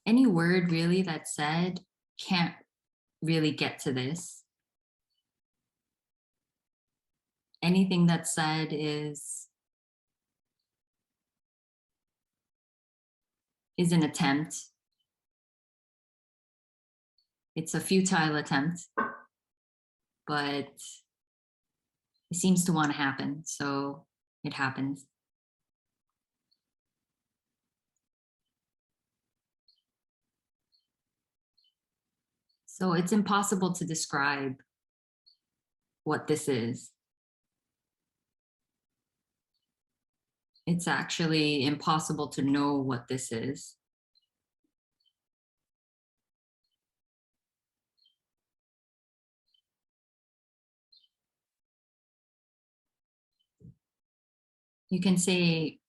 Any word really that's said can't really get to this. Anything that's said is an attempt. It's a futile attempt, but it seems to want to happen, so it happens. So it's impossible to describe what this is. It's actually impossible to know what this is. You can say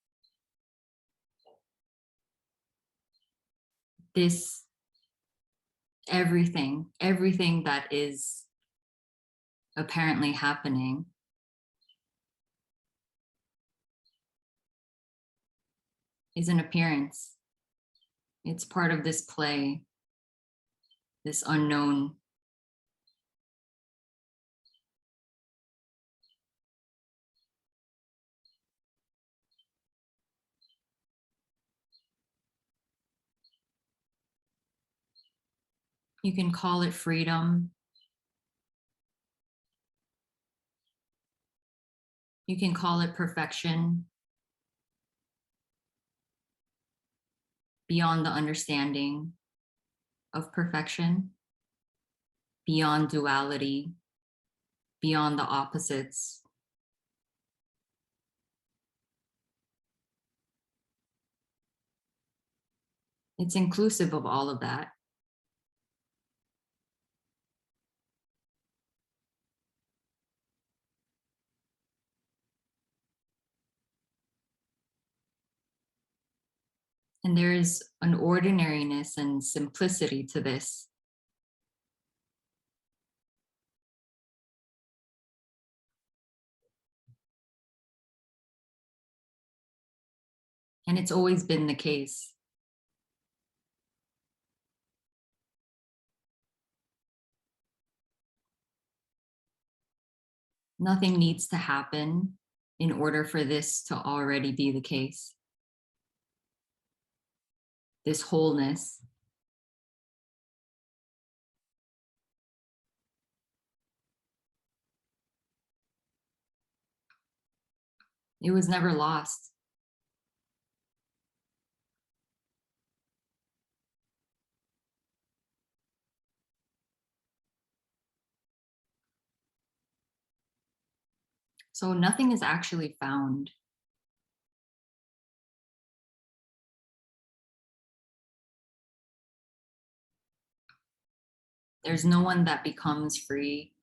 this, everything that is apparently happening is an appearance. It's part of this play, this unknown. You can call it freedom. You can call it perfection, beyond the understanding of perfection, beyond duality, beyond the opposites. It's inclusive of all of that. And there is an ordinariness and simplicity to this. And it's always been the case. Nothing needs to happen in order for this to already be the case. This wholeness. It was never lost. So nothing is actually found. There's no one that becomes free.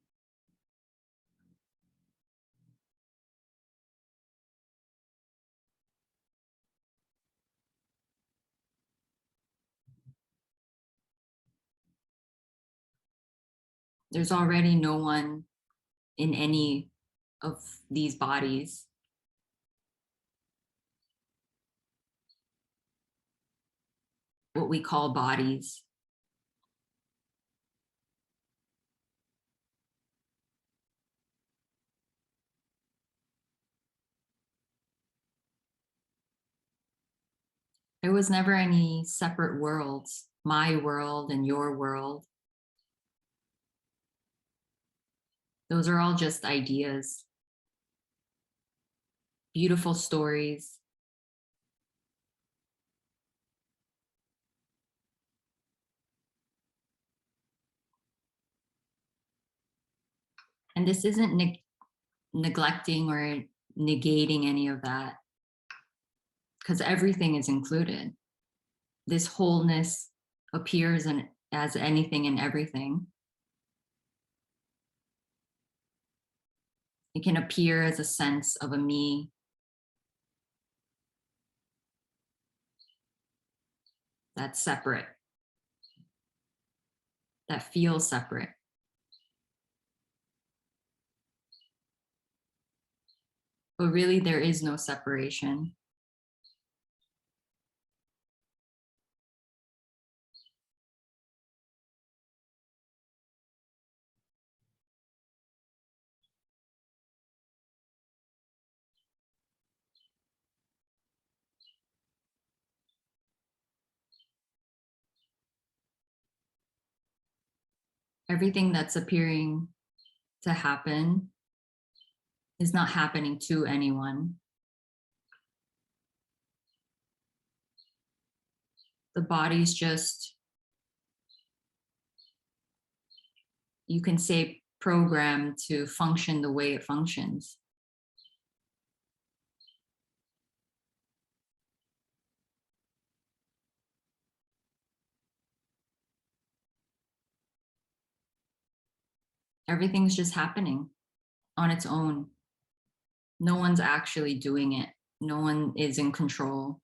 There's already no one in any of these bodies. What we call bodies. There was never any separate worlds, my world and your world. Those are all just ideas, beautiful stories. And this isn't neglecting or negating any of that, because everything is included. This wholeness appears as anything and everything. It can appear as a sense of a me. That's separate, that feels separate. But really, there is no separation. Everything that's appearing to happen is not happening to anyone. The body's just, you can say, programmed to function the way it functions. Everything's just happening on its own. No one's actually doing it. No one is in control.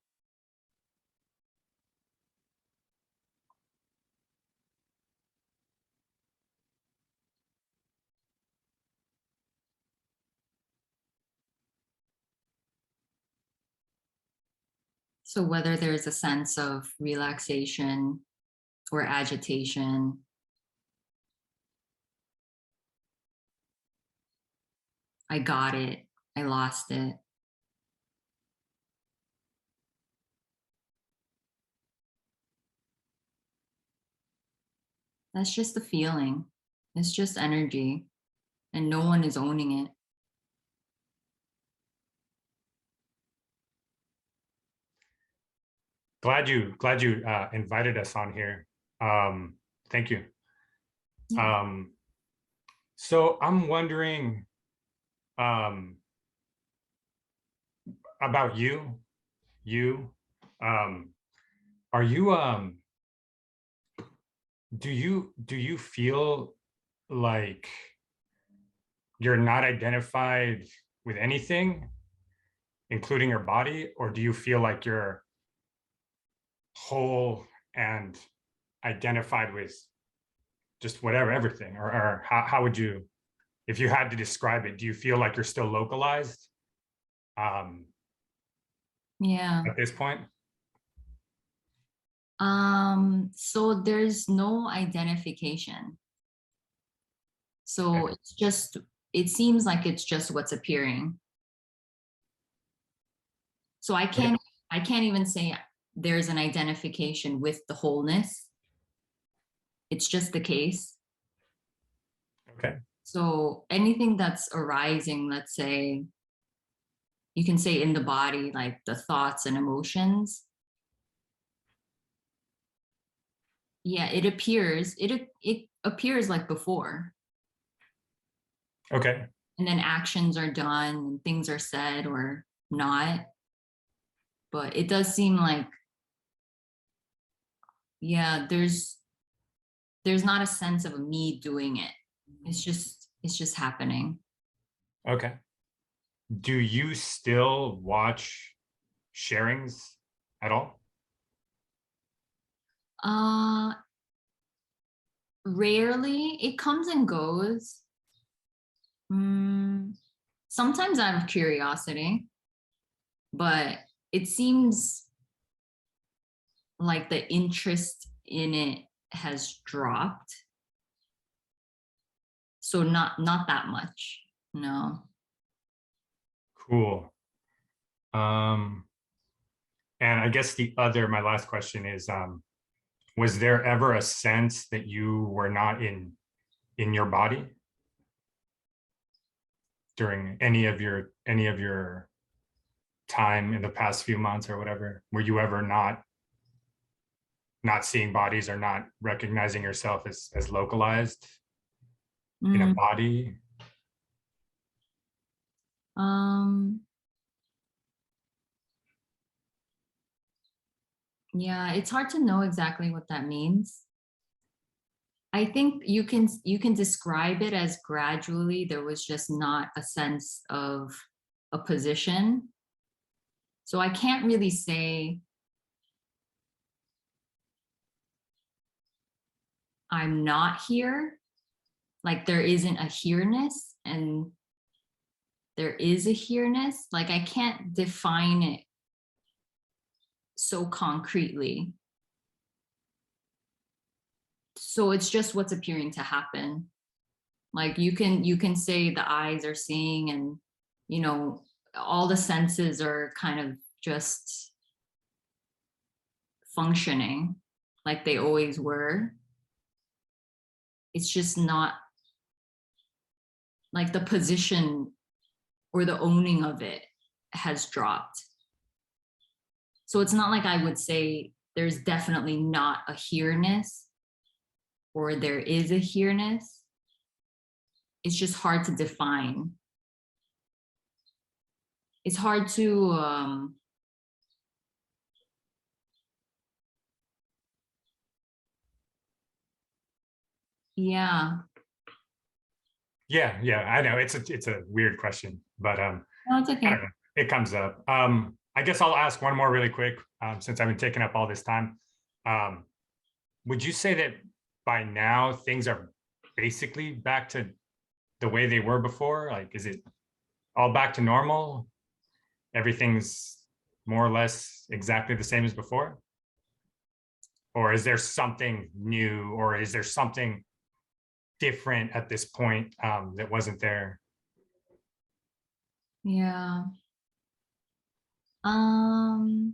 So whether there's a sense of relaxation or agitation, I got it, I lost it. That's just the feeling. It's just energy, and no one is owning it. Glad you invited us on here. Thank you. Yeah. So I'm wondering about you. Are you do you feel like you're not identified with anything, including your body, or do you feel like you're whole and identified with just whatever, everything? Or how would you, if you had to describe it, do you feel like you're still localized Yeah. at this point? So there's no identification. So Okay. it's just, it seems like it's just what's appearing. So I can't even say there's an identification with the wholeness. It's just the case. Okay. So anything that's arising, let's say, you can say in the body, like the thoughts and emotions. Yeah, it appears, it appears like before. Okay. And then actions are done and things are said or not. But it does seem like, yeah, there's not a sense of me doing it. It's just happening. Okay. Do you still watch sharings at all? Uh Rarely. It comes and goes. Sometimes out of curiosity, but it seems like the interest in it has dropped. So not that much. No. Cool. And I guess my last question is, was there ever a sense that you were not in your body during any of your time in the past few months or whatever? Were you ever not seeing bodies or not recognizing yourself as localized in a Mm, body? um yeah, it's hard to know exactly what that means. I think you can describe it as gradually there was just not a sense of a position. So I can't really say I'm not here. Like there isn't a here-ness and there is a here-ness. Like I can't define it so concretely. So it's just what's appearing to happen. Like you can say the eyes are seeing and you know all the senses are kind of just functioning like they always were. It's just not like the position or the owning of it has dropped. So it's not like I would say there's definitely not a here-ness or there is a here-ness. It's just hard to define. It's hard to yeah. Yeah, I know it's a weird question, but No, it's I okay. don't know. It comes up. I guess I'll ask one more really quick, since I've been taking up all this time. Um, would you say that by now things are basically back to the way they were before? Like, is it all back to normal? Everything's more or less exactly the same as before? Or is there something new, or is there something different at this point, that wasn't there? Yeah. Um,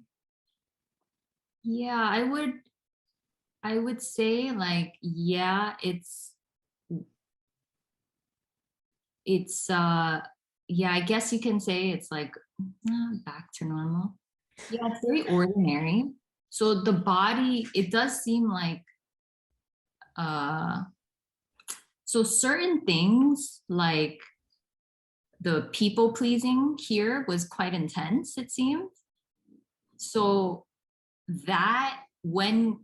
yeah, I would say like, yeah, it's yeah, I guess you can say it's like back to normal. Yeah, it's very ordinary. So the body, it does seem like uh so certain things like the people pleasing here was quite intense, it seemed. So that when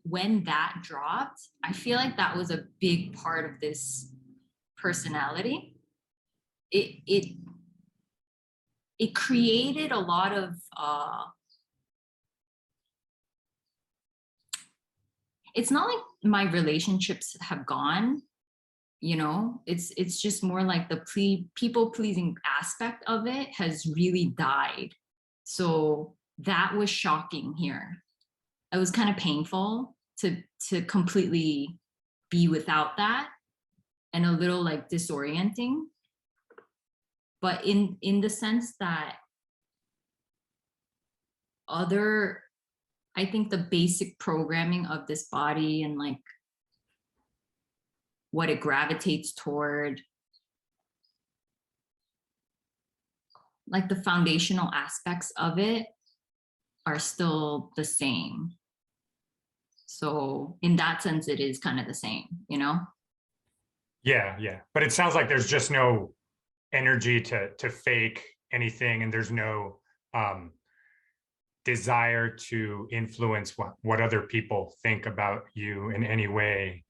that dropped, I feel like that was a big part of this personality. It created a lot of it's not like my relationships have gone, you know, it's just more like the people pleasing aspect of it has really died. So that was shocking here. It was kind of painful to completely be without that, and a little like disorienting, but in the sense that other, I think the basic programming of this body and like what it gravitates toward, like the foundational aspects of it are still the same. So in that sense, it is kind of the same, you know? Yeah. But it sounds like there's just no energy to fake anything, and there's no um desire to influence what other people think about you in any way.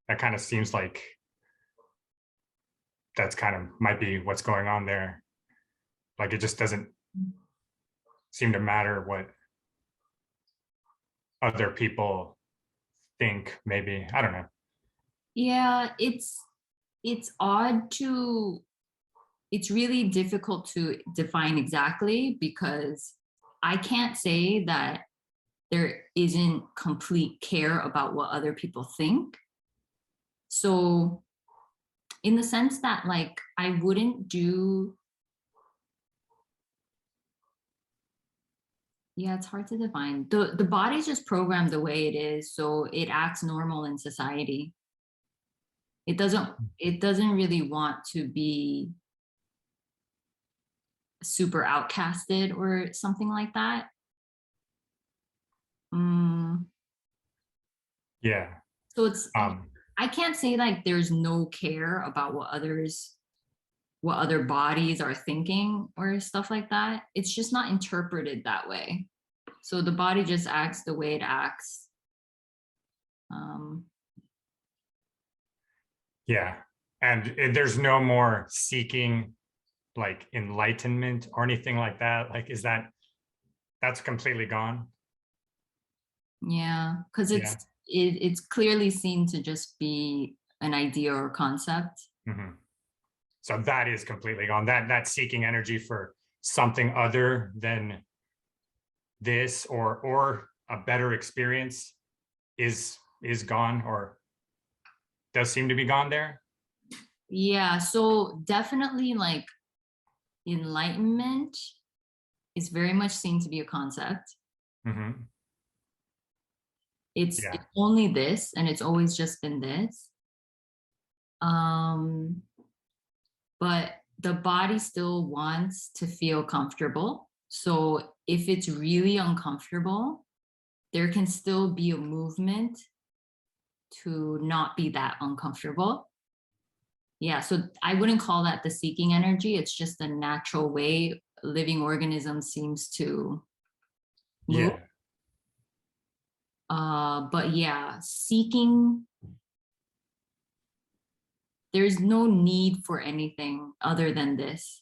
That kind of seems like that's kind of might be what's going on there. Like it just doesn't seem to matter what other people think, maybe. I don't know. Yeah, it's odd to, it's really difficult to define exactly because I can't say that there isn't complete care about what other people think. So in the sense that like I wouldn't do, yeah, it's hard to define. The body's just programmed the way it is, so it acts normal in society. It doesn't really want to be super outcasted or something like that. Mm, Yeah. so it's, Um, I can't say like there's no care about what other bodies are thinking or stuff like that. It's just not interpreted that way. So the body just acts the way it acts. Um, yeah. And there's no more seeking like enlightenment or anything like that. Like, is that's completely gone? yeah, because Yeah. it's clearly seen to just be an idea or concept. Mhm. So that is completely gone. That seeking energy for something other than this or a better experience is gone, or does seem to be gone there. Yeah, so definitely like enlightenment is very much seen to be a concept. Hmm. It's Yeah. only this and it's always just been this. But the body still wants to feel comfortable. So if it's really uncomfortable, there can still be a movement to not be that uncomfortable. Yeah, so I wouldn't call that the seeking energy. It's just a natural way a living organism seems to move. Yeah. But yeah, seeking, there's no need for anything other than this.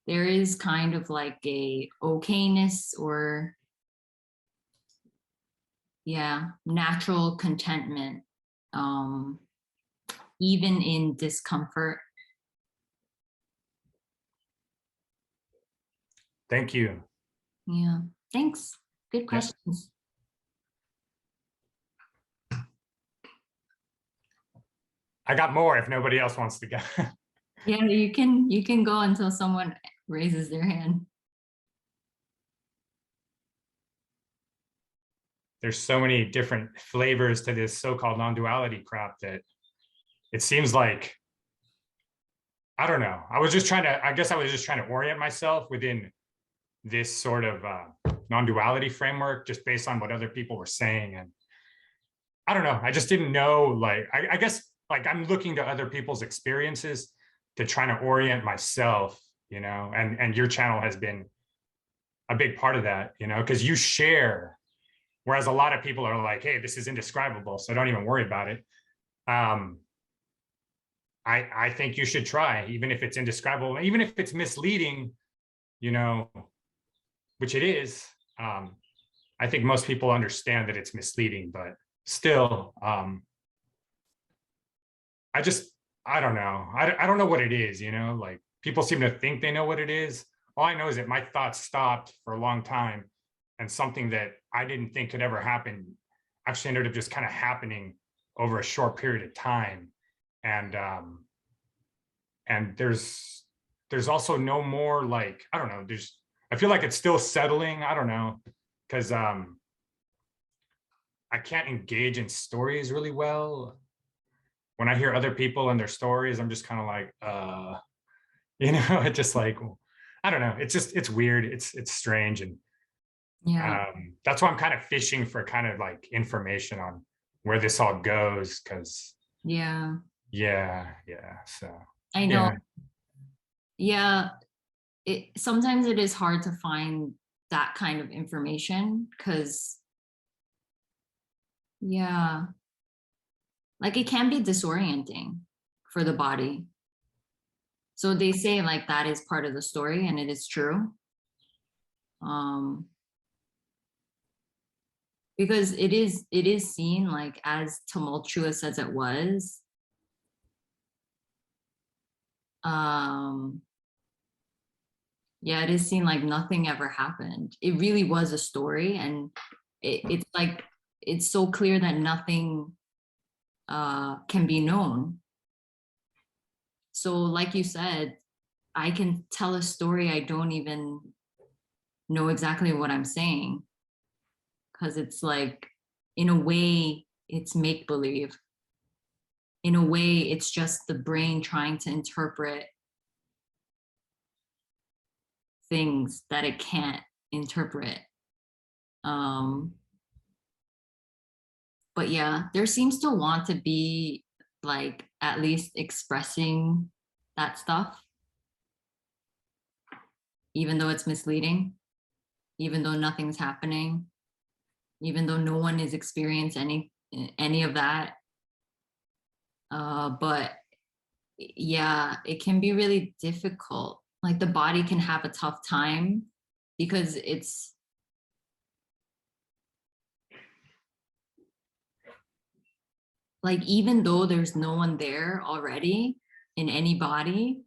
There is kind of like a okayness or yeah, natural contentment, even in discomfort. Thank you. Yeah, thanks. Good Yeah. questions. I got more if nobody else wants to go. Yeah, you can go until someone raises their hand. There's so many different flavors to this so-called non-duality crap that it seems like, I don't know. I was just trying to orient myself within this sort of non-duality framework just based on what other people were saying. And I don't know. I just didn't know, like, I guess like I'm looking to other people's experiences to try to orient myself, and your channel has been a big part of that, because you share, whereas a lot of people are like, hey, this is indescribable, so don't even worry about it. I think you should try, even if it's indescribable, even if it's misleading, which it is. I think most people understand that it's misleading, but still, I don't know. I don't know what it is, like people seem to think they know what it is. All I know is that my thoughts stopped for a long time, and something that I didn't think could ever happen actually ended up just kind of happening over a short period of time. And there's also no more, like, I don't know, I feel like it's still settling. I don't know, because I can't engage in stories really well. When I hear other people and their stories, I'm just kind of like, it just like, I don't know. It's weird. It's strange. And Yeah, that's why I'm kind of fishing for kind of like information on where this all goes. Cause yeah, yeah. So I know. yeah. Yeah, sometimes it is hard to find that kind of information because yeah, like it can be disorienting for the body. So they say like that is part of the story, and it is true. Um, because it is seen like as tumultuous as it was. Um, yeah, it is seen like nothing ever happened. It really was a story, and it's like it's so clear that nothing can be known. So, like you said, I can tell a story I don't even know exactly what I'm saying because it's like, in a way, it's make believe. In a way, it's just the brain trying to interpret things that it can't interpret. Um, but yeah, there seems to want to be like at least expressing that stuff, even though it's misleading, even though nothing's happening, even though no one is experiencing any of that. But yeah, it can be really difficult. Like the body can have a tough time because it's like, even though there's no one there already in any body,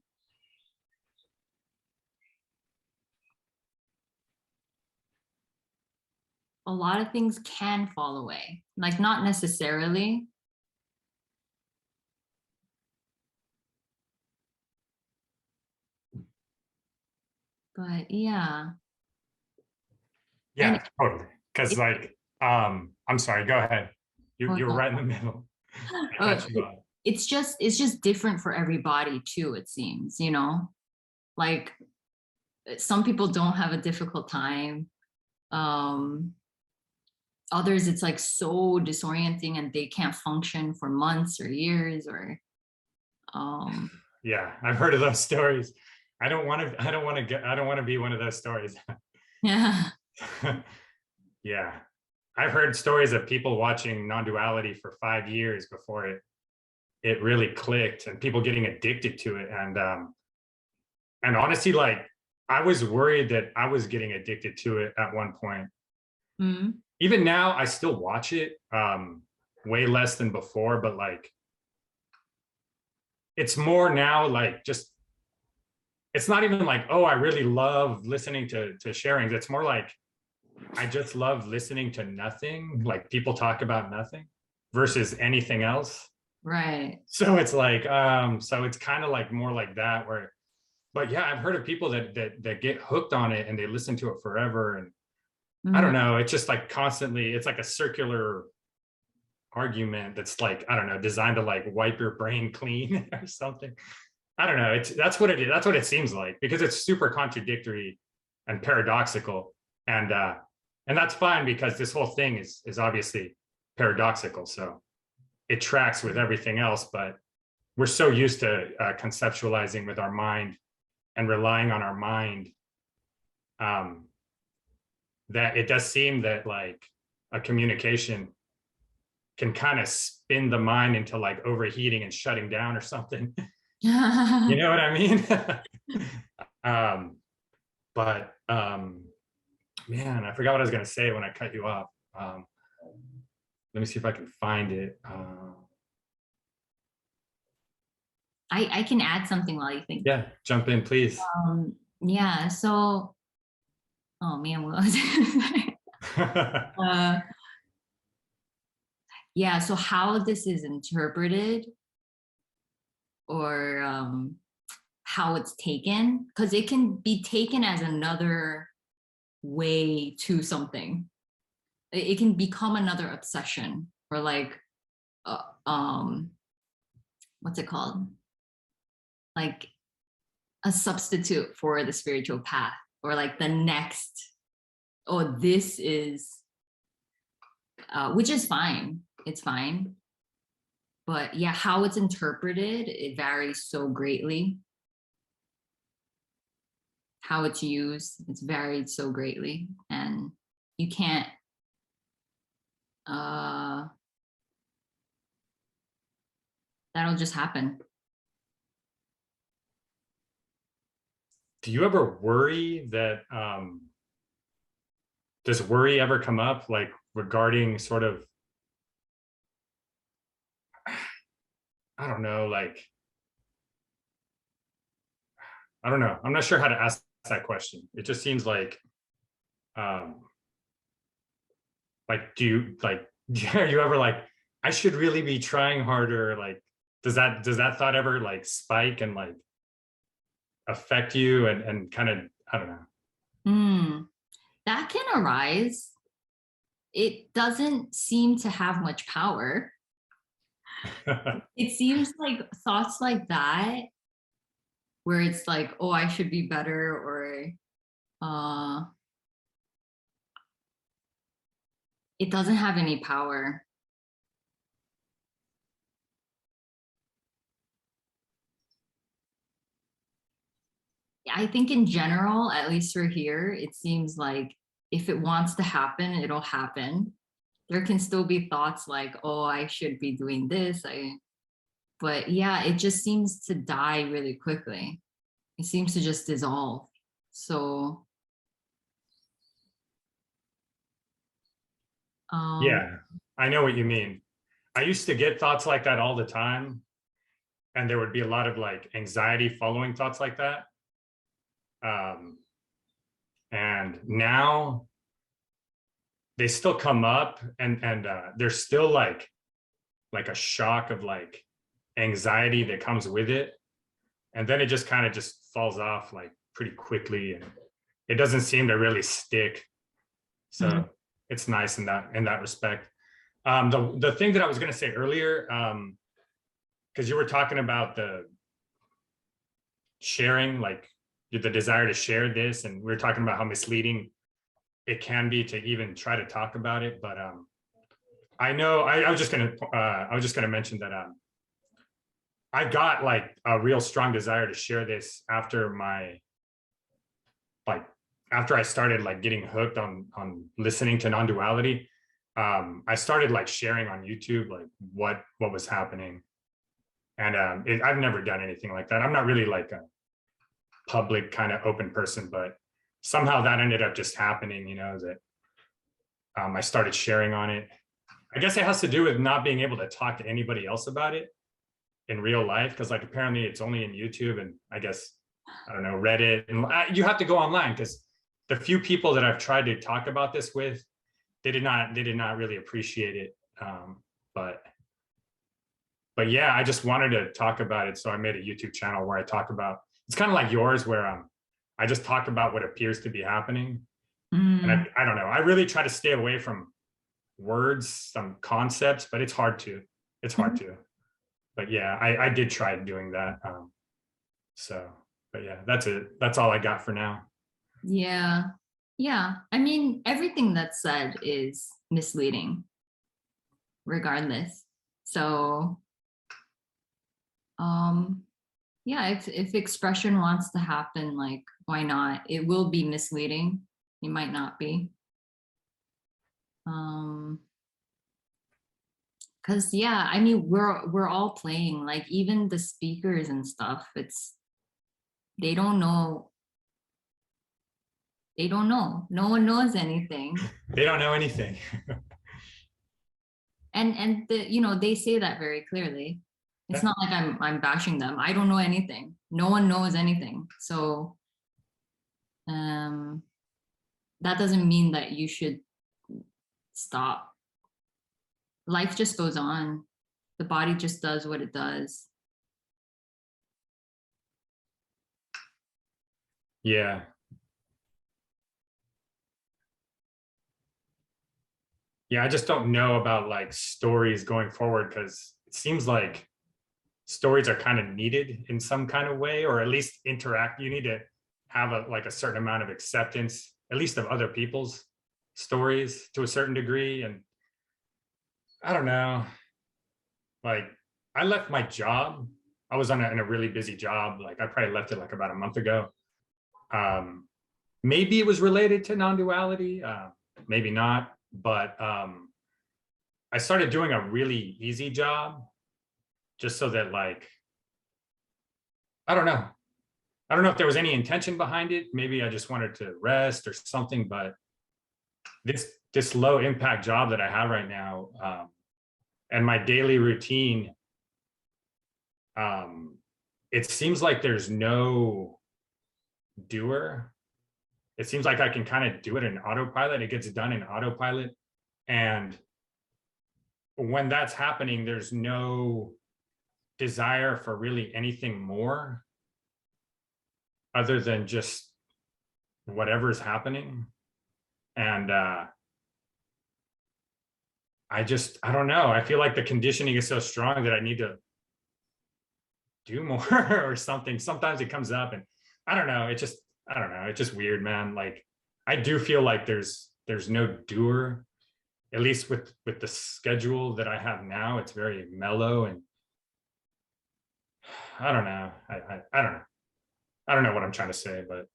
a lot of things can fall away. Like, not necessarily. But yeah. And Yeah, totally. Cause it, like, I'm sorry, go ahead. You're right in the middle. I uh, cut you off. it's just different for everybody too, it seems, like some people don't have a difficult time. um Others, it's like so disorienting and they can't function for months or years, or um Yeah, I've heard of those stories. I don't want to be one of those stories. yeah. Yeah. I've heard stories of people watching non-duality for 5 years before it really clicked, and people getting addicted to it. And honestly, like, I was worried that I was getting addicted to it at one point. Mm. Even now, I still watch it, way less than before, but like, it's more now like just, it's not even like, oh, I really love listening to sharings. It's more like, I just love listening to nothing, like people talk about nothing versus anything else. Right. So it's like, so it's kind of like more like that where, but yeah, I've heard of people that get hooked on it and they listen to it forever. And I don't Mhm. know, it's just like constantly, it's like a circular argument that's like, I don't know, designed to like wipe your brain clean or something. I don't know. That's what it is. That's what it seems like, because it's super contradictory and paradoxical. And that's fine, because this whole thing is obviously paradoxical. So it tracks with everything else, but we're so used to conceptualizing with our mind and relying on our mind, um, that it does seem that like a communication can kind of spin the mind into like overheating and shutting down or something. You know what I mean? um, but man, I forgot what I was going to say when I cut you off. Let me see if I can find it. I can add something while you think. Yeah, jump in, please. Yeah, so oh man, what was it? uh yeah, so how this is interpreted, or how it's taken, because it can be taken as another way to something. It can become another obsession, or like uh, um what's it called, like a substitute for the spiritual path, or like the next, oh, this is which is fine, it's fine, but yeah, how it's interpreted, it varies so greatly. How it's used, it's varied so greatly, and you can't uh that'll just happen. Do you ever worry that, does worry ever come up, like regarding sort of, I don't know, like, I don't know. I'm not sure how to ask that question. It just seems um, like, do you like, are you ever like, I should really be trying harder? Like, does that thought ever like spike and like affect you and kind of, I don't Hmm. That can arise. It doesn't seem to have much power. know. It seems like thoughts like that, where it's like, oh, I should be better, or uh it doesn't have any power. I think in general, at least for here, it seems like if it wants to happen, it'll happen. There can still be thoughts like, oh, I should be doing this. But yeah, it just seems to die really quickly. It seems to just dissolve. So um Yeah, I know what you mean. I used to get thoughts like that all the time, and there would be a lot of like anxiety following thoughts like that. Um, and now they still come up, and there's still like a shock of like anxiety that comes with it, and then it just kind of just falls off like pretty quickly, and it doesn't seem to really stick. mm, So it's nice in that respect. The thing that I was going to say earlier, because you were talking about the sharing, like the desire to share this, and we were talking about how misleading it can be to even try to talk about it. But I know I was just gonna mention that I got like a real strong desire to share this after after I started like getting hooked on listening to non-duality. I started like sharing on YouTube like what was happening, and I've never done anything like that. I'm not really like a public kind of open person, but somehow that ended up just happening. You know, that I started sharing on it. I guess it has to do with not being able to talk to anybody else about it in real life, because like apparently it's only in YouTube, and I guess I don't know, Reddit, and you have to go online, because the few people that I've tried to talk about this with, they did not really appreciate it. But yeah, I just wanted to talk about it, so I made a YouTube channel where I talk about, it's kind of like yours, where I just talk about what appears to be happening. And I don't know, I really try to stay away from words, some concepts, but it's hard to. But yeah, I did try doing that. So, but yeah, that's it. That's all I got for now. Yeah. Yeah. I mean, everything that's said is misleading, regardless. So, yeah, if expression wants to happen, like, why not? It will be misleading. It might not be. Because yeah, I mean, we're all playing, like even the speakers and stuff, they don't know. They don't know. No one knows anything. They don't know anything. And they say that very clearly. It's not like I'm bashing them. I don't know anything. No one knows anything. So that doesn't mean that you should stop. Life just goes on. The body just does what it does. Yeah. Yeah, I just don't know about like stories going forward, because it seems like stories are kind of needed in some kind of way, or at least interact. You need to have a certain amount of acceptance, at least of other people's stories to a certain degree. And I don't know, like I left my job. I was in a really busy job. Like I probably left it like about a month ago. Maybe it was related to non-duality, maybe not, but I started doing a really easy job just so that like, I don't know. I don't know if there was any intention behind it. Maybe I just wanted to rest or something, but this low impact job that I have right now, and my daily routine, it seems like there's no doer. It seems like I can kind of do it in autopilot. It gets done in autopilot. And when that's happening, there's no desire for really anything more other than just whatever's happening. And I don't know. I feel like the conditioning is so strong that I need to do more or something. Sometimes it comes up, and I don't know. I don't know. It's just weird, man. Like I do feel like there's no doer, at least with the schedule that I have now. It's very mellow, and I don't know. I don't know. I don't know what I'm trying to say, but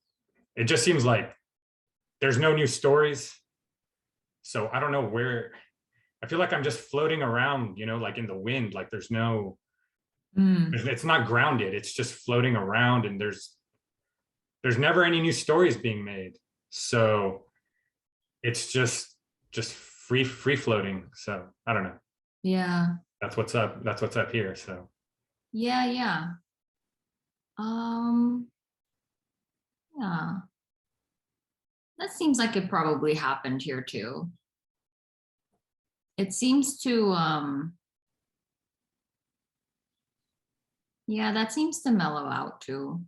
it just seems like there's no new stories. So I don't know where. I feel like I'm just floating around, like in the wind. Like there's no, it's not grounded. It's just floating around, and there's never any new stories being made. So it's just free floating. So I don't know. Yeah. That's what's up. That's what's up here. So Yeah. Yeah. That seems like it probably happened here too. It seems to yeah, that seems to mellow out too.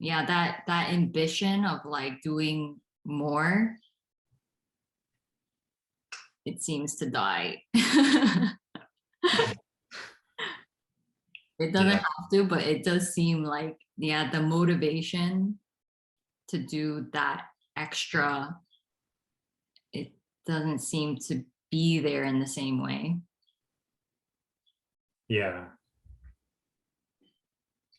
Yeah, that ambition of like doing more, it seems to die. It doesn't Yeah. have to, but it does seem like, yeah, the motivation to do that extra, it doesn't seem to be there in the same way. Yeah.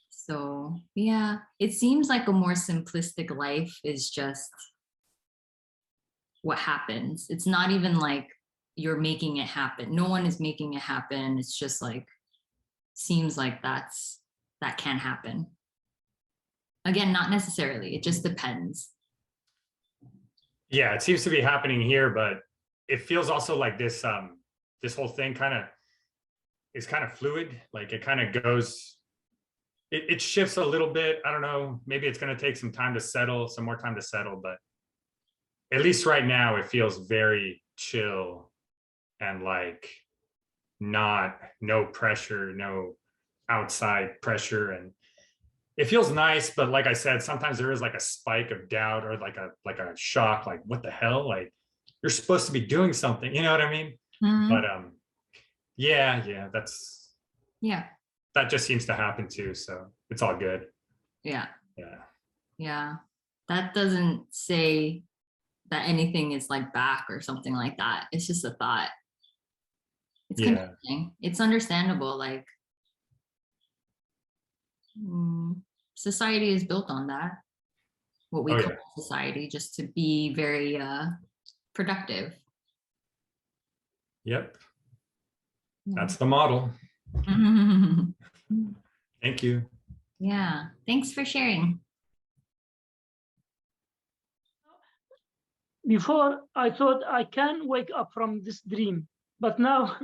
So yeah, it seems like a more simplistic life is just what happens. It's not even like you're making it happen. No one is making it happen. It's just like, seems like that can happen. Again, not necessarily. It just depends. Yeah, it seems to be happening here, but it feels also like this whole thing is kind of fluid. Like it kind of goes, it shifts a little bit. I don't know, maybe it's going to take some time to settle, some more time to settle, but at least right now it feels very chill and like no pressure, no outside pressure. And it feels nice, but like I said, sometimes there is like a spike of doubt or like a shock, like what the hell? Like you're supposed to be doing something, you know what I mean? But Mhm. yeah, Yeah, that just seems to happen too. So it's all good. yeah, Yeah. yeah. That doesn't say that anything is like back or something like that. It's just a thought. It's Yeah. confusing. It's understandable. Like, mm, society is built on that. What we Oh call yeah. society, just to be very productive. Yep. Yeah. That's the model. Thank you. Yeah. Thanks for sharing. Before, I thought I can wake up from this dream, but now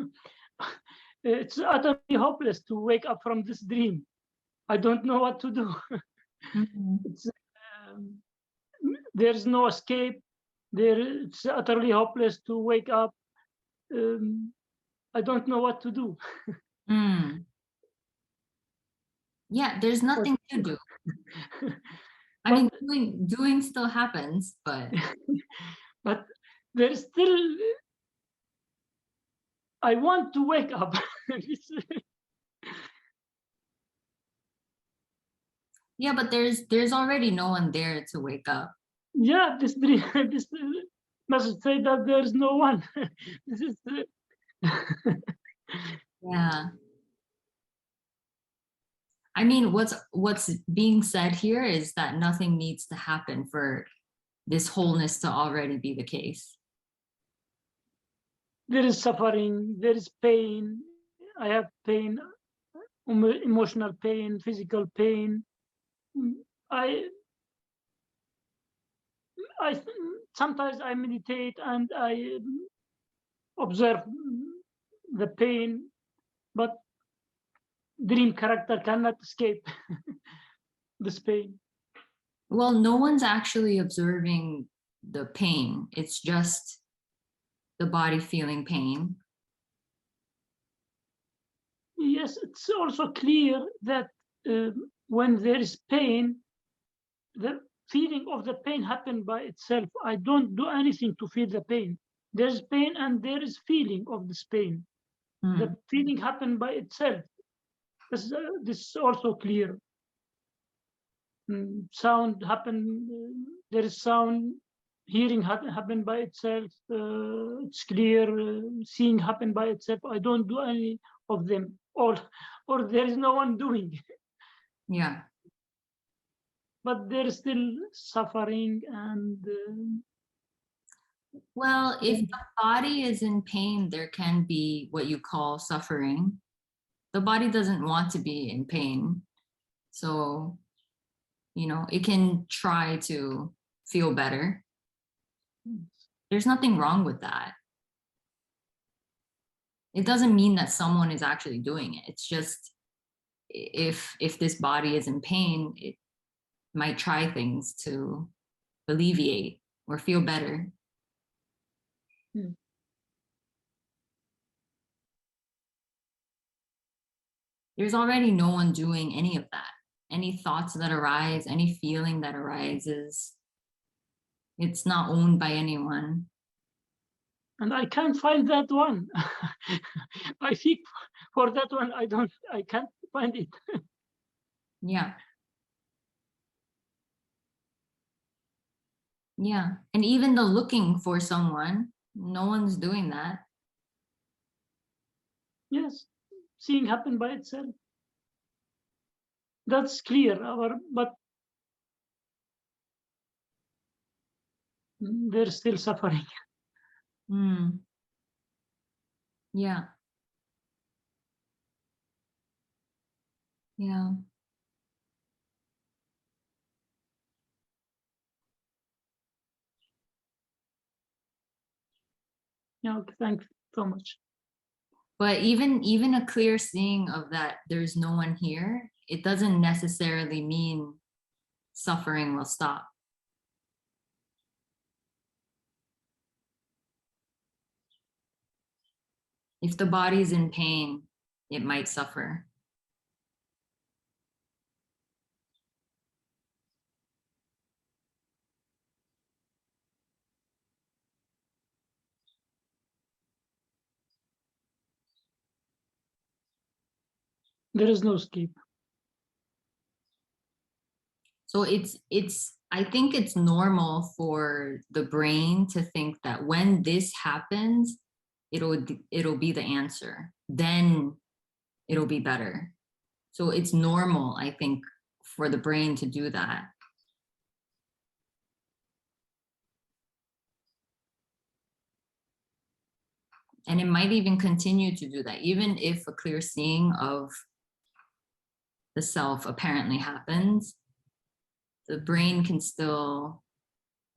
it's utterly hopeless to wake up from this dream. I don't know what to do. Mhm. It's, there's no escape. It's utterly hopeless to wake up. I don't know what to do. Mm. Yeah, there's nothing to do. I mean, But doing still happens, but but there's still, I want to wake up. yeah, but there's already no one there to wake up. Yeah, this dream, this must say that there's no one. This is Yeah. I mean, what's being said here is that nothing needs to happen for this wholeness to already be the case. there is suffering, there is pain. I have pain, emotional pain, physical pain. I I sometimes I meditate and I observe the pain, but dream character cannot escape this pain. Well, no one's actually observing the pain. It's just the body feeling pain. Yes, it's also clear that when there is pain, the feeling of the pain happens by itself. I don't do anything to feel the pain. There's pain and there is feeling of this pain. The Mm. feeling happens by itself. This is also clear. Sound happen. There is sound. Hearing happen by itself. It's clear. Seeing happen by itself. I don't do any of them. Or there is no one doing. Yeah. But there is still suffering and. Well, if the body is in pain, there can be what you call suffering. The body doesn't want to be in pain. So, it can try to feel better. There's nothing wrong with that. It doesn't mean that someone is actually doing it. It's just if this body is in pain, it might try things to alleviate or feel better. Hmm. There's already no one doing any of that. Any thoughts that arise, any feeling that arises, It's not owned by anyone. And I can't find that one. I seek for that one. I can't find it. Yeah. Yeah. And even the looking for someone, no one's doing that. Yes, seeing happen by itself. That's clear. But they're still suffering. Mm. Yeah. Yeah. Yeah, okay, thanks so much. But even a clear seeing of that there's no one here, it doesn't necessarily mean suffering will stop. If the body's in pain, it might suffer. There is no escape. So I think it's normal for the brain to think that when this happens, it'll be the answer. Then it'll be better. So it's normal, I think, for the brain to do that. And it might even continue to do that, even if a clear seeing of the self apparently happens, the brain can still,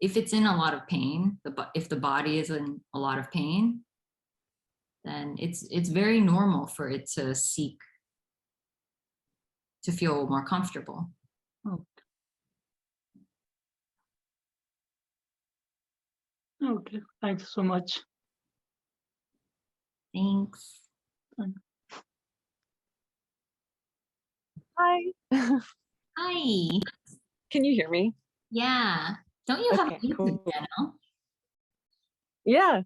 if it's in a lot of pain, if the body is in a lot of pain, then it's very normal for it to seek to feel more comfortable. Oh. Okay, thanks so much. Thanks. Hi. Hi. Can you hear me? Yeah. Don't you have a Okay, YouTube cool. channel? Yeah.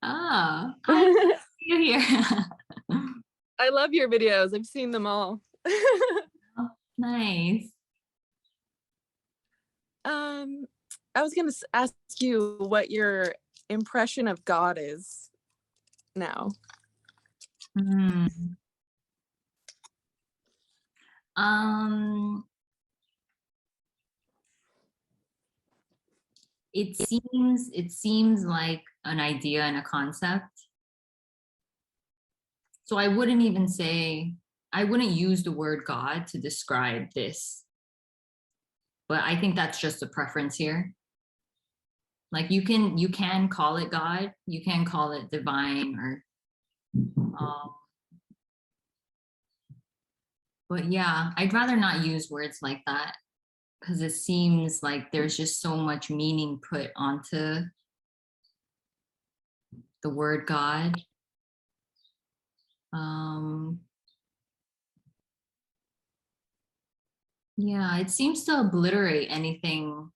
Oh, I see you here. I love your videos. I've seen them all. Nice. I was gonna ask you what your impression of God is now. Hmm. Um, it seems like an idea and a concept. So I wouldn't even say, I wouldn't use the word God to describe this. But I think that's just a preference here. Like you can call it God, you can call it divine, or but yeah, I'd rather not use words like that because it seems like there's just so much meaning put onto the word God. Yeah, it seems to obliterate anything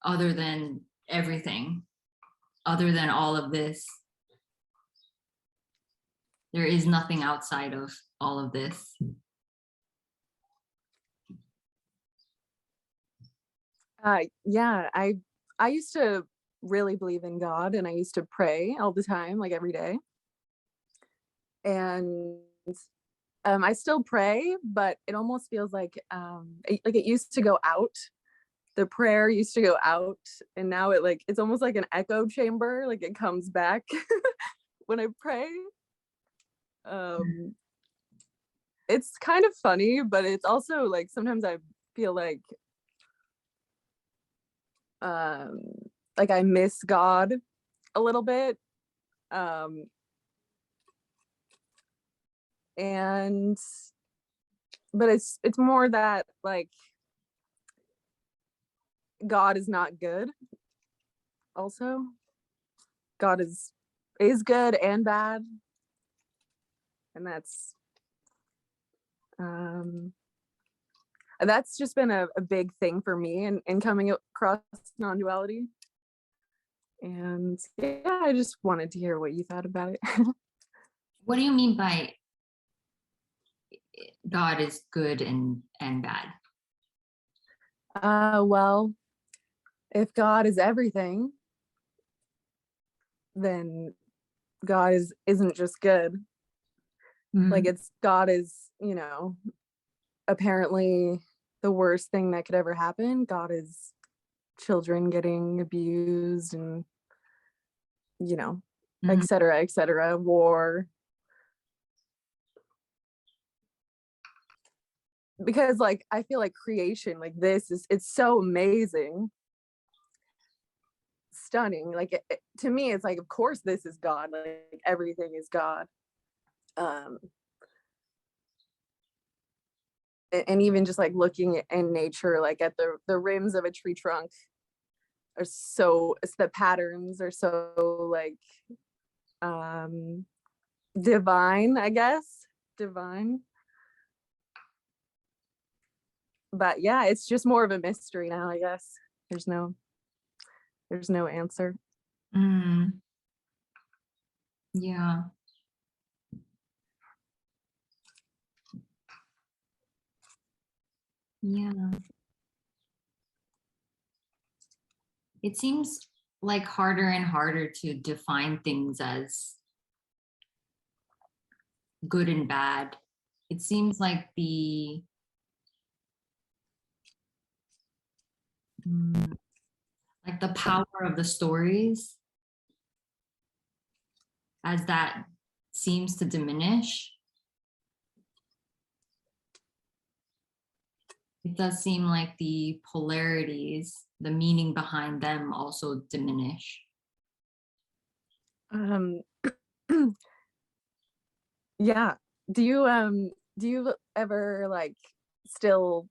other than everything, other than all of this. There is nothing outside of all of this. Yeah, I used to really believe in God, and I used to pray all the time, like every day. And I still pray, but it almost feels like it used to go out. The prayer used to go out, and now it's almost like an echo chamber. Like it comes back when I pray. It's kind of funny, but it's also like sometimes I feel like I miss God a little bit. But it's more that like God is not good. Also, God is good and bad, and that's that's just been a big thing for me in coming across non-duality. And yeah, I just wanted to hear what you thought about it. What do you mean by God is good and bad? Well, if God is everything, then God isn't just good. Like God is, apparently the worst thing that could ever happen. God is children getting abused and, et cetera, war. Because like, I feel like creation, like it's so amazing, stunning. Like to me, it's like, of course this is God, like everything is God. And even just like looking in nature, like at the rims of a tree trunk are the patterns are so like divine, I guess. Divine. But yeah, it's just more of a mystery now, I guess. There's no answer. Yeah. Yeah. It seems like harder and harder to define things as good and bad. It seems like the power of the stories, as that seems to diminish, it does seem like the polarities, the meaning behind them also diminish. Yeah. Do you ever like still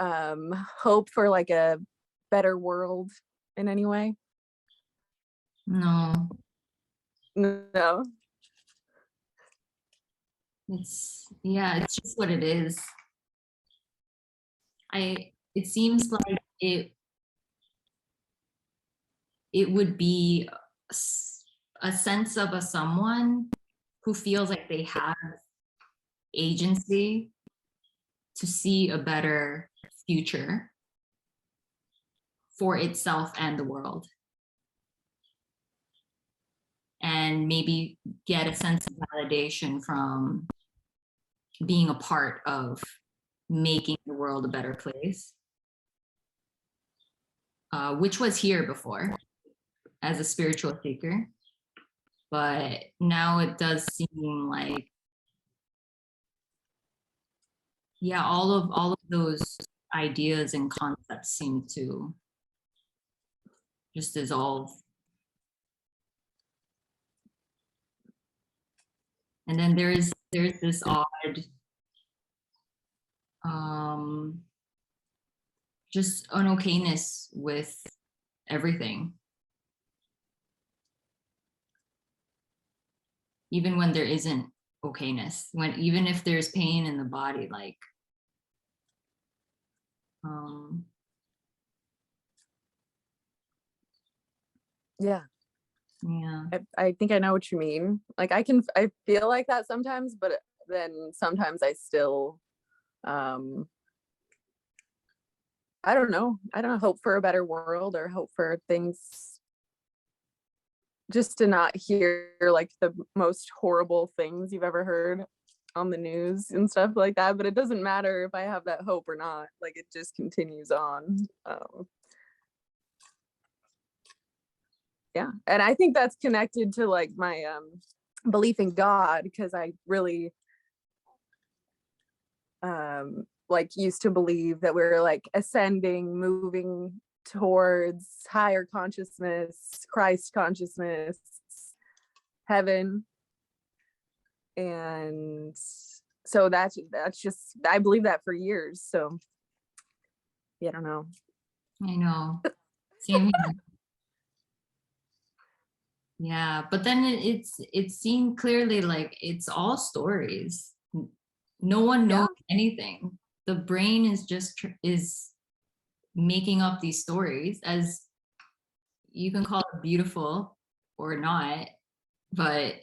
hope for like a better world in any way? No. No. It's just what it is. It seems like it would be a sense of someone who feels like they have agency to see a better future for itself and the world, and maybe get a sense of validation from being a part of making the world a better place, which was here before as a spiritual seeker. But now it does seem like, yeah, all of those ideas and concepts seem to just dissolve. And then there's this odd just an okayness with everything, even when there isn't okayness, even if there's pain in the body, like Yeah. I think I know what you mean. Like I feel like that sometimes, but then sometimes I still I don't know, hope for a better world or hope for things, just to not hear like the most horrible things you've ever heard on the news and stuff like that. But it doesn't matter if I have that hope or not, like it just continues on. Yeah, and I think that's connected to like my belief in God, because I really like used to believe that we're like ascending, moving towards higher consciousness, Christ consciousness, heaven. And so that's just, I believe that for years. So yeah, I don't know. I know. Same here. Yeah, but then it's seen clearly like it's all stories. No one Yeah. knows anything. The brain is just is making up these stories, as you can call it beautiful or not, but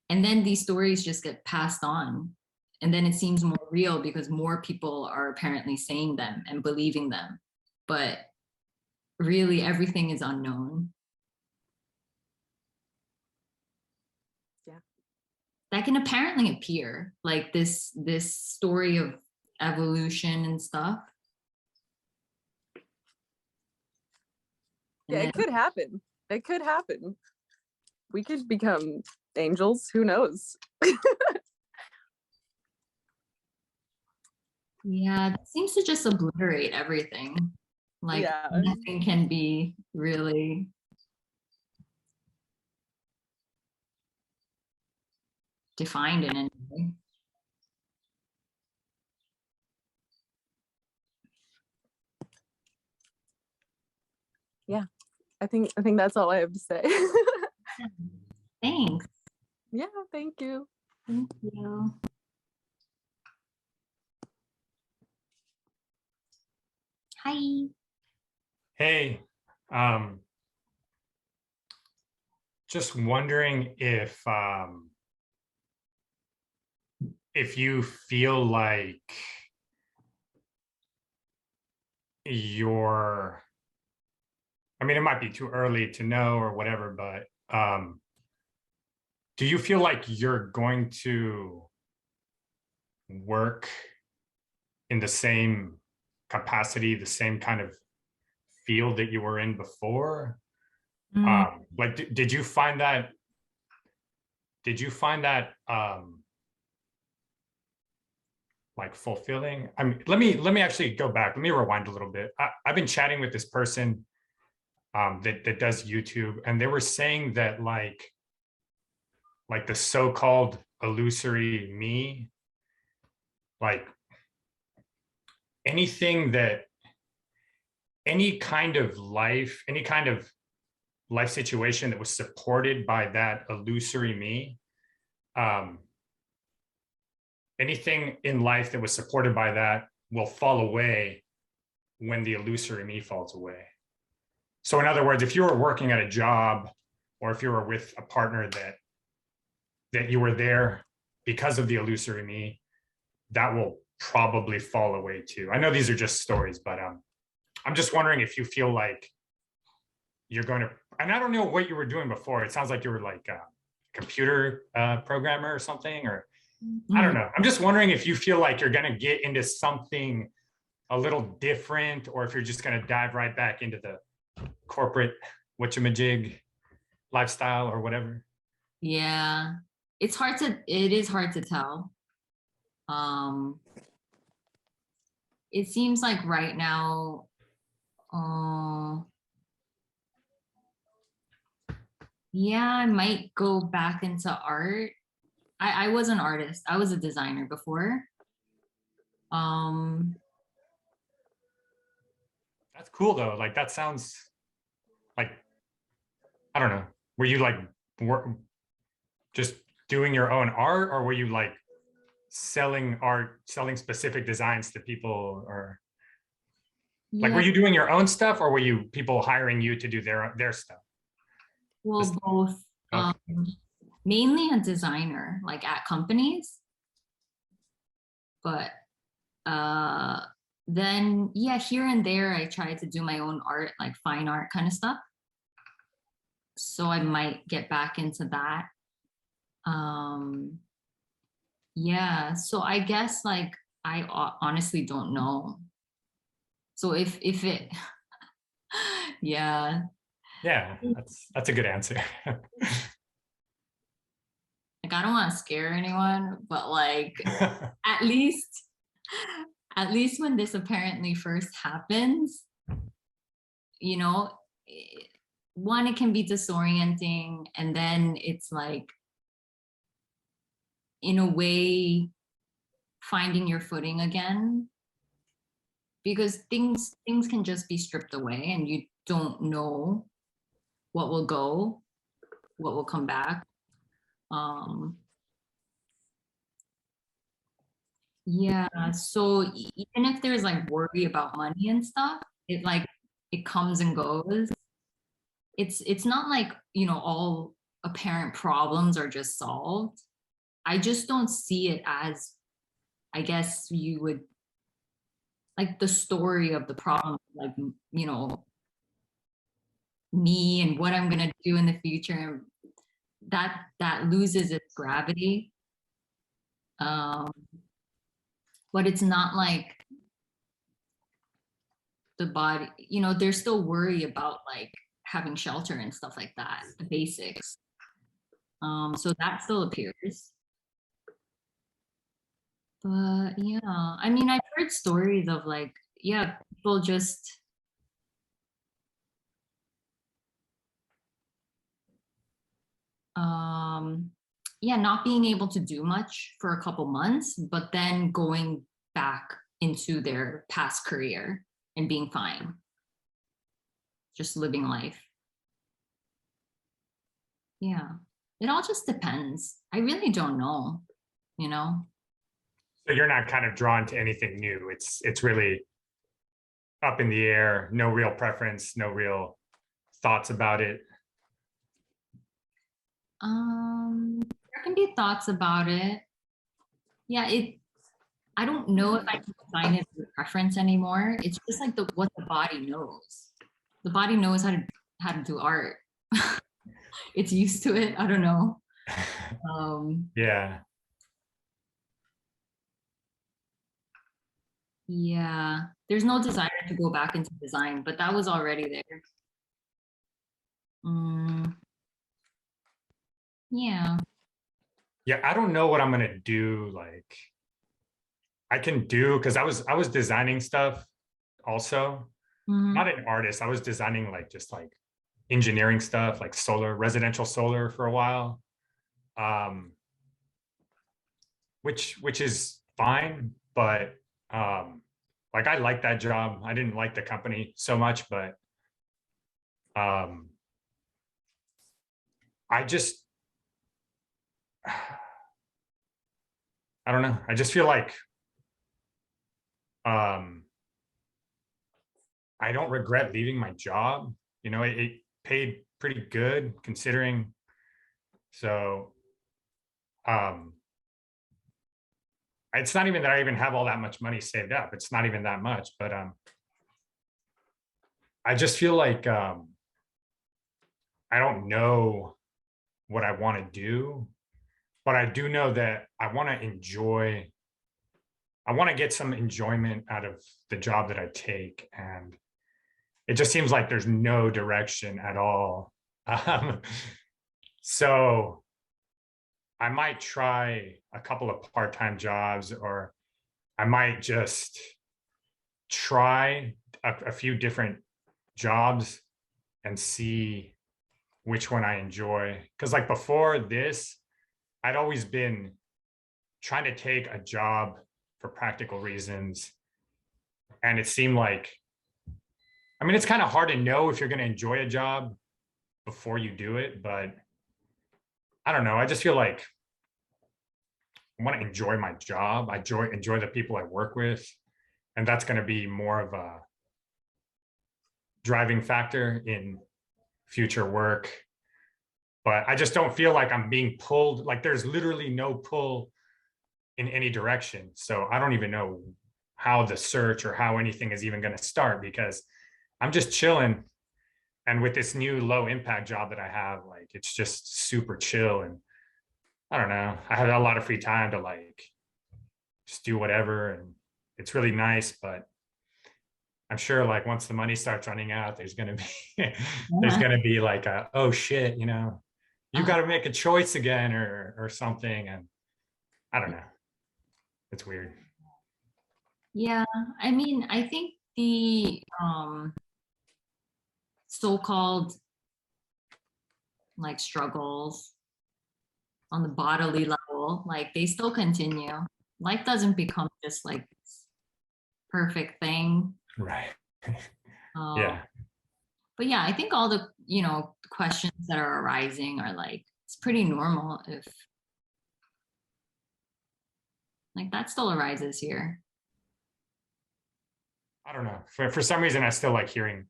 and then these stories just get passed on, and then it seems more real because more people are apparently saying them and believing them, but really everything is unknown. Yeah. That can apparently appear like this story of evolution and stuff. And Yeah, then, it could happen. It could happen. We could become angels. Who knows? yeah, it seems to just obliterate everything. Like Yeah. nothing can be really defined in any way. I think that's all I have to say. Thanks. Yeah, thank you. Thank you. Hi. Hey, just wondering if you feel like you're, I mean, it might be too early to know or whatever, but do you feel like you're going to work in the same capacity, the same kind of field that you were in before? Like, did you find that like fulfilling? I mean, let me actually go back. Let me rewind a little bit. I've been chatting with this person that does YouTube, and they were saying that like the so-called illusory me, like anything that any kind of life situation that was supported by that illusory me, anything in life that was supported by that will fall away when the illusory me falls away. So in other words, if you were working at a job, or if you were with a partner that you were there because of the illusory me, that will probably fall away too. I know these are just stories, but I'm just wondering if you feel like you're going to, and I don't know what you were doing before. It sounds like you were like a computer programmer or something, or I don't know. I'm just wondering if you feel like you're going to get into something a little different, or if you're just going to dive right back into the corporate whatchamajig lifestyle or whatever. Yeah, it is hard to tell. It seems like right now, yeah, I might go back into art. I was an artist. I was a designer before. That's cool though. Like that sounds like, I don't know. Were you like just doing your own art, or were you like selling specific designs to people, or like Yeah, were you doing your own stuff, or were you people hiring you to do their stuff? well, both. Okay. Mainly a designer, like at companies, but then yeah, here and there I try to do my own art, like fine art kind of stuff. So I might get back into that. Yeah, so I guess like I honestly don't know. So if it yeah, Yeah, that's a good answer. like I don't want to scare anyone, but like at least when this apparently first happens, you know, one, it can be disorienting, and then it's like in a way finding your footing again, because things can just be stripped away and you don't know what will go, what will come back. Yeah, so even if there's like worry about money and stuff, it like it comes and goes. It's not like, all apparent problems are just solved. I just don't see it as, I guess you would, like, the story of the problem, like, me and what I'm gonna do in the future. That loses its gravity. Um, but it's not like the body, there's still worry about like having shelter and stuff like that, the basics. So that still appears. But yeah, I mean, I've heard stories of like, yeah, people just yeah, not being able to do much for a couple months, but then going back into their past career and being fine, just living life. Yeah, it all just depends. I really don't know, you know. So you're not kind of drawn to anything new. It's really up in the air, no real preference, no real thoughts about it. There can be thoughts about it. Yeah, I don't know if I can define it as a preference anymore. It's just like what the body knows. The body knows how to do art. It's used to it. I don't know. Yeah. Yeah, there's no desire to go back into design, but that was already there. Yeah. Yeah, I don't know what I'm gonna do. Like, I can do, because I was designing stuff also. Not an artist. I was designing like just like engineering stuff, like residential solar for a while. Which is fine, but like I like that job. I didn't like the company so much, but I just I don't know. I just feel like I don't regret leaving my job. It paid pretty good considering. So it's not even that I even have all that much money saved up. It's not even that much, but I just feel like I don't know what I want to do, but I do know that I want to get some enjoyment out of the job that I take. And it just seems like there's no direction at all. So I might try a couple of part-time jobs, or I might just try a few different jobs and see which one I enjoy. Because like before this, I'd always been trying to take a job for practical reasons. And it seemed like, I mean, it's kind of hard to know if you're going to enjoy a job before you do it, but I don't know. I just feel like I want to enjoy my job. I enjoy the people I work with. And that's going to be more of a driving factor in future work. But I just don't feel like I'm being pulled. Like there's literally no pull in any direction. So I don't even know how the search or how anything is even going to start, because I'm just chilling. And with this new low impact job that I have, like, it's just super chill. And I don't know, I have a lot of free time to like just do whatever. And it's really nice, but I'm sure like once the money starts running out, there's going to be, there's going to be like oh shit, you got to make a choice again or something. And I don't know. It's weird. Yeah, I mean, I think the so-called like struggles on the bodily level, like they still continue. Life doesn't become just like this perfect thing. Right. Yeah. But yeah, I think all the, questions that are arising are like, it's pretty normal if, Like that still arises here. I don't know. For some reason, I still like hearing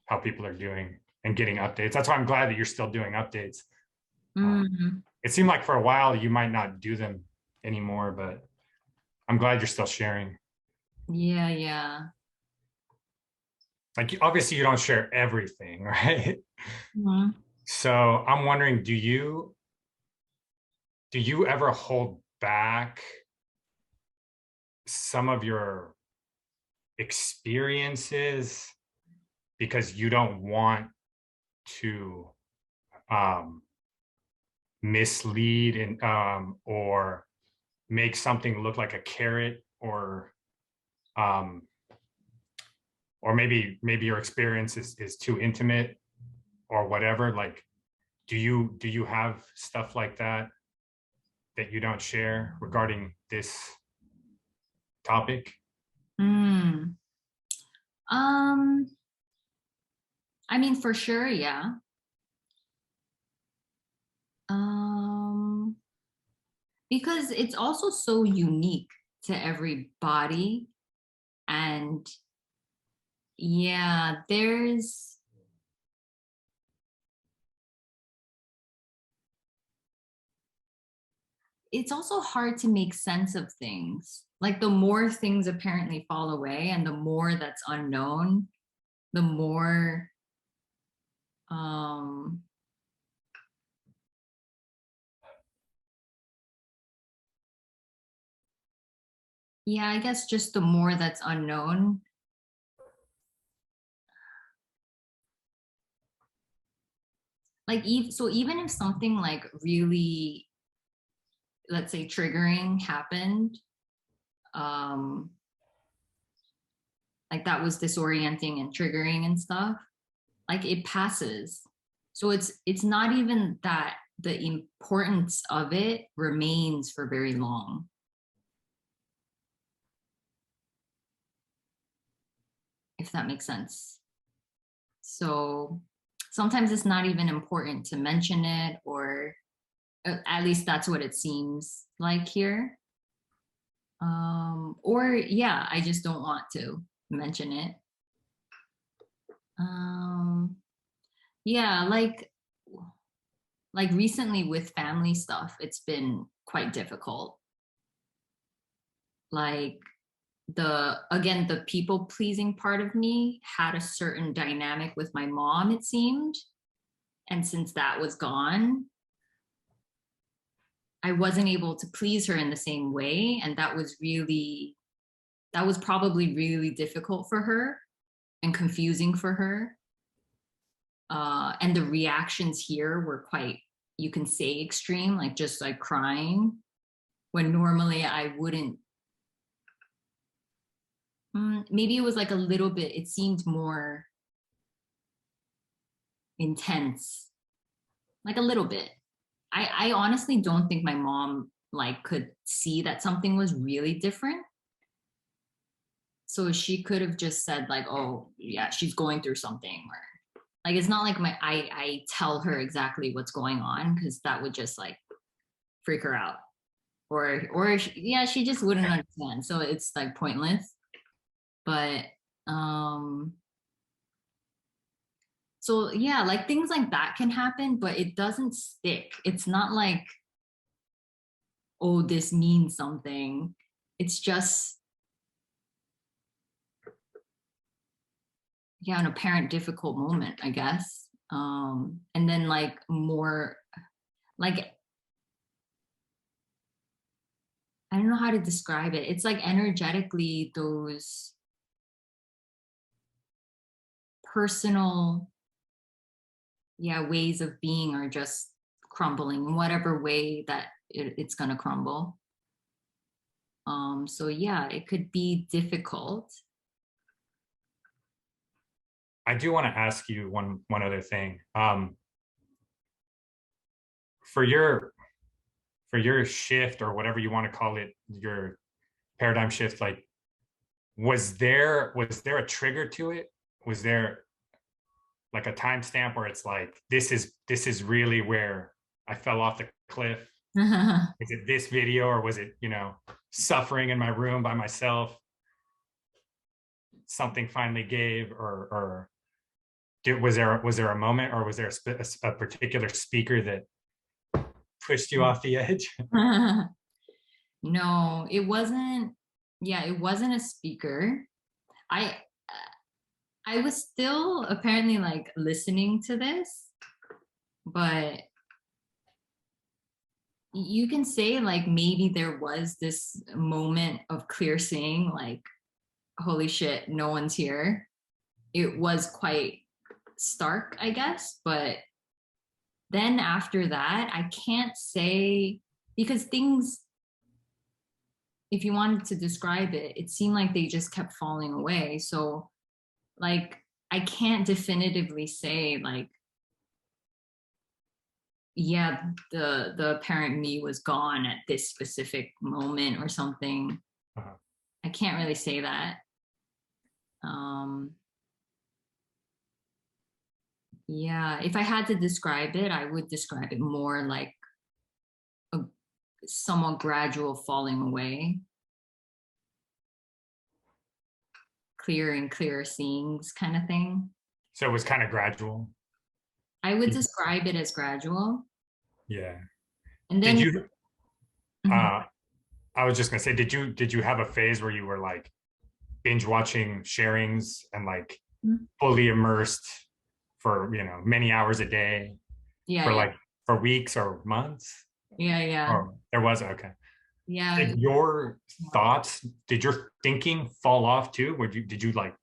how people are doing and getting updates. That's why I'm glad that you're still doing updates. It seemed like for a while you might not do them anymore, but I'm glad you're still sharing. Yeah, yeah. Like obviously you don't share everything, right? Mhm. So I'm wondering, do you ever hold back some of your experiences because you don't want to mislead and or make something look like a carrot, or maybe your experience is too intimate or whatever? Like, do you have stuff like that you don't share regarding this topic? Mm. Um, I mean, for sure, yeah. Because it's also so unique to every body. And yeah, it's also hard to make sense of things. Like the more things apparently fall away and the more that's unknown, the more yeah, I guess just the more that's unknown. Like even if something like really, let's say, triggering happened, like that was disorienting and triggering and stuff, like it passes. So it's not even that the importance of it remains for very long. If that makes sense. So sometimes it's not even important to mention it, or at least that's what it seems like here. Or yeah, I just don't want to mention it. Yeah, like recently with family stuff, it's been quite difficult. Like the people pleasing part of me had a certain dynamic with my mom, it seemed. And since that was gone, I wasn't able to please her in the same way. And that was probably really difficult for her and confusing for her. And the reactions here were quite, you can say, extreme, like just like crying, when normally I wouldn't. Maybe it was like a little bit, it seemed more intense, like a little bit. I honestly don't think my mom like could see that something was really different. So she could have just said like, oh yeah, she's going through something, or like, it's not like I tell her exactly what's going on, because that would just like freak her out, or yeah, she just wouldn't understand. So it's like pointless. But so yeah, like things like that can happen, but it doesn't stick. It's not like, oh, this means something. It's just, yeah, an apparent difficult moment, I guess. And then like more, like, I don't know how to describe it. It's like energetically those personal, yeah, ways of being are just crumbling in whatever way that it's gonna crumble. So yeah, it could be difficult. I do want to ask you one other thing. For your shift, or whatever you want to call it, your paradigm shift, like, was there a trigger to it? Was there like a timestamp where it's like, this is really where I fell off the cliff? Was it this video, or was it, suffering in my room by myself? Something finally gave, or was there a moment, or was there a particular speaker that pushed you off the edge? No, it wasn't. Yeah, it wasn't a speaker. I I was still apparently like listening to this, but you can say like maybe there was this moment of clear seeing, like, holy shit, no one's here. It was quite stark, I guess, but then after that, I can't say, because things, if you wanted to describe it, it seemed like they just kept falling away. So like, I can't definitively say like, yeah, the apparent me was gone at this specific moment or something. Uh-huh. I can't really say that. Yeah, if I had to describe it, I would describe it more like a somewhat gradual falling away. Clearer and clearer seeings kind of thing. So it was kind of gradual. I would describe it as gradual. Yeah. And then Did you Mhm. I was just gonna say, did you have a phase where you were like binge watching sharings and like Mhm. fully immersed for many hours a day Yeah, for yeah, like for weeks or months? yeah. Or there was, okay. Yeah. Did your thoughts, did your thinking fall off too? Did you like,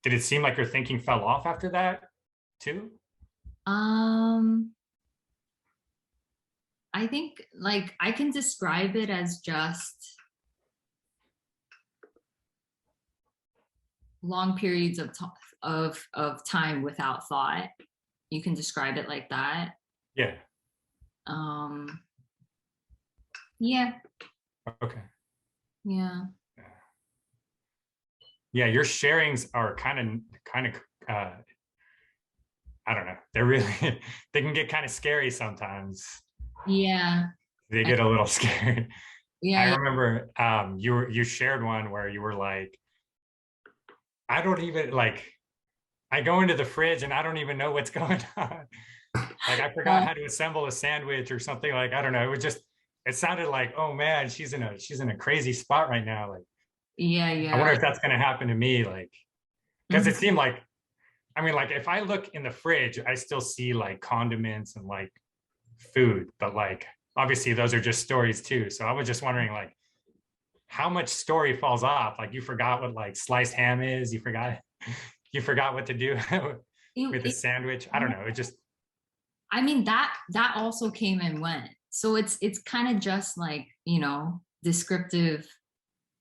did it seem like your thinking fell off after that too? I think like I can describe it as just long periods of time without thought. You can describe it like that. Yeah. Yeah, Okay. yeah. Yeah, your sharings are kind of I don't know. They're really they can get kind of scary sometimes. Yeah. They I, get a little scared. I yeah, remember you shared one where you were like, I don't even like, I go into the fridge and I don't even know what's going on. Like I forgot yeah. how to assemble a sandwich or something. Like I don't know. It was just, it sounded like, oh man, she's in a crazy spot right now. Like Yeah, I wonder yeah. if that's gonna happen to me. Like, because Mhm. it seemed like, I mean, like if I look in the fridge, I still see like condiments and like food, but like obviously those are just stories too. So I was just wondering like how much story falls off. Like you forgot what like sliced ham is, you forgot what to do with a It, sandwich. I don't know. It just, I mean that also came and went. So it's kind of just like, descriptive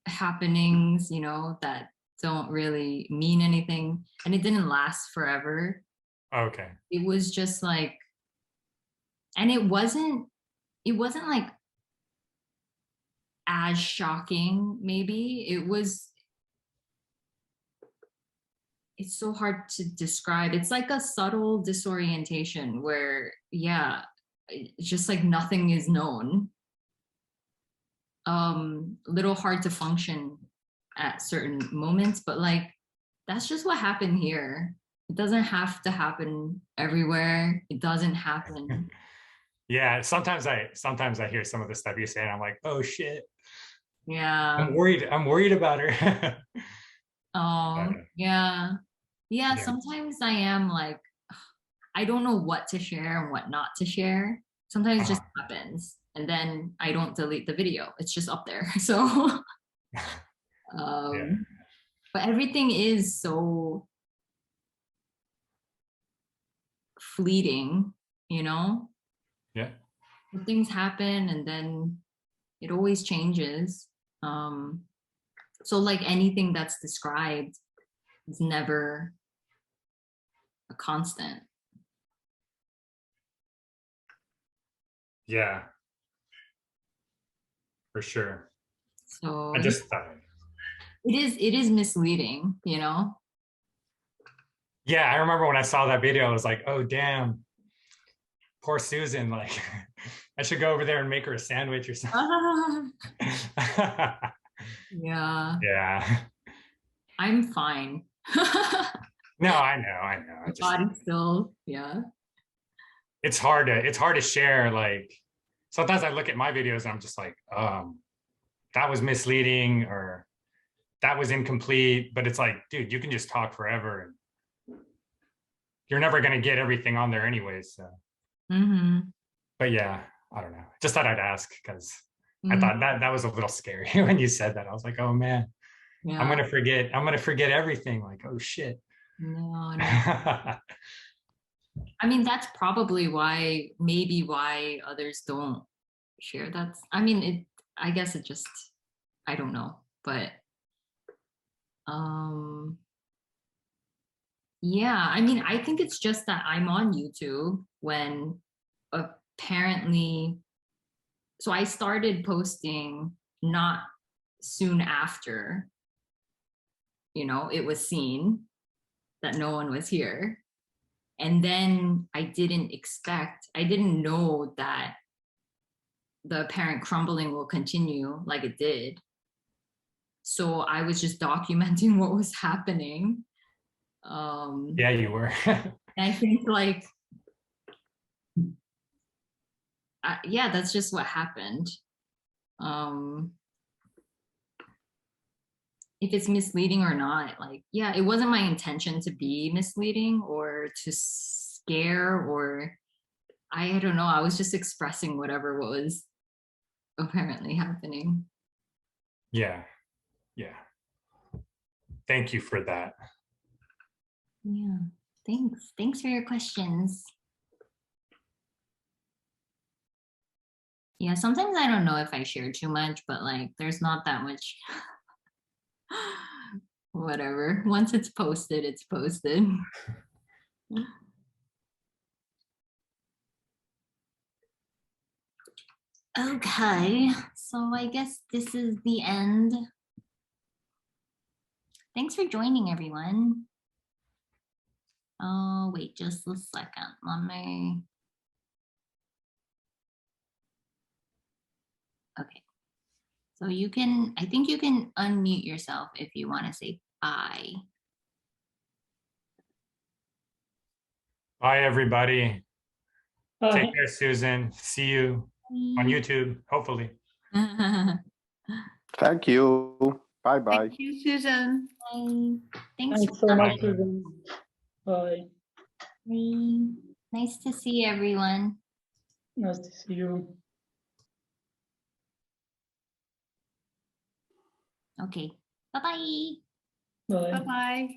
happenings, that don't really mean anything. And it didn't last forever. okay. It was just like, and it wasn't like as shocking, maybe. It's so hard to describe. It's like a subtle disorientation where, yeah, it's just like nothing is known. Little hard to function at certain moments, but like that's just what happened here. It doesn't have to happen everywhere. It doesn't happen. Yeah. Sometimes I hear some of the stuff you say and I'm like, oh shit. Yeah. I'm worried about her. Oh, But, yeah. Yeah, yeah. sometimes I am like, I don't know what to share and what not to share. Sometimes it Uh-huh. just happens. And then I don't delete the video. It's just up there. So, Yeah. um, but everything is so fleeting, you know? Yeah. Things happen and then it always changes. Um, so like anything that's described is never a constant. Yeah. For sure. So I just it is misleading, you know? yeah, I remember when I saw that video, I was like, oh damn, poor Susan. Like I should go over there and make her a sandwich or something. Yeah, Yeah. I'm fine. No, I know. I My just, body still, yeah. it's hard to share. Like sometimes I look at my videos and I'm just like, that was misleading or that was incomplete. But it's like, dude, you can just talk forever and you're never gonna get everything on there anyways. So. But yeah, I don't know. Just thought I'd ask because I thought that was a little scary when you said that. I was like, oh man, Yeah. I'm gonna forget everything. Like, oh shit. No. I mean, that's probably maybe why others don't share. I guess it just, I don't know, but yeah, I mean, I think it's just that I'm on YouTube when apparently, so I started posting not soon after, it was seen that no one was here. And then I didn't know that the apparent crumbling will continue like it did. So I was just documenting what was happening. Yeah, you were. I think yeah, that's just what happened. If it's misleading or not, yeah, it wasn't my intention to be misleading or to scare, or I don't know. I was just expressing what was apparently happening. Yeah. Thank you for that. Yeah, thanks for your questions. Yeah, sometimes I don't know if I share too much, but there's not that much. Whatever, once it's posted, it's posted. Okay, so I guess this is the end. Thanks for joining, everyone. Oh, wait just a second. Okay. So I think you can unmute yourself if you want to say bye. Bye, everybody. Bye. Take care, Susan. See you on YouTube, hopefully. Thank you. Bye-bye. Thank you, Susan. Bye. Thanks so for much, coming. Suzanne. Bye. Bye. Nice to see everyone. Nice to see you. Okay. Bye-bye. Bye. Bye-bye.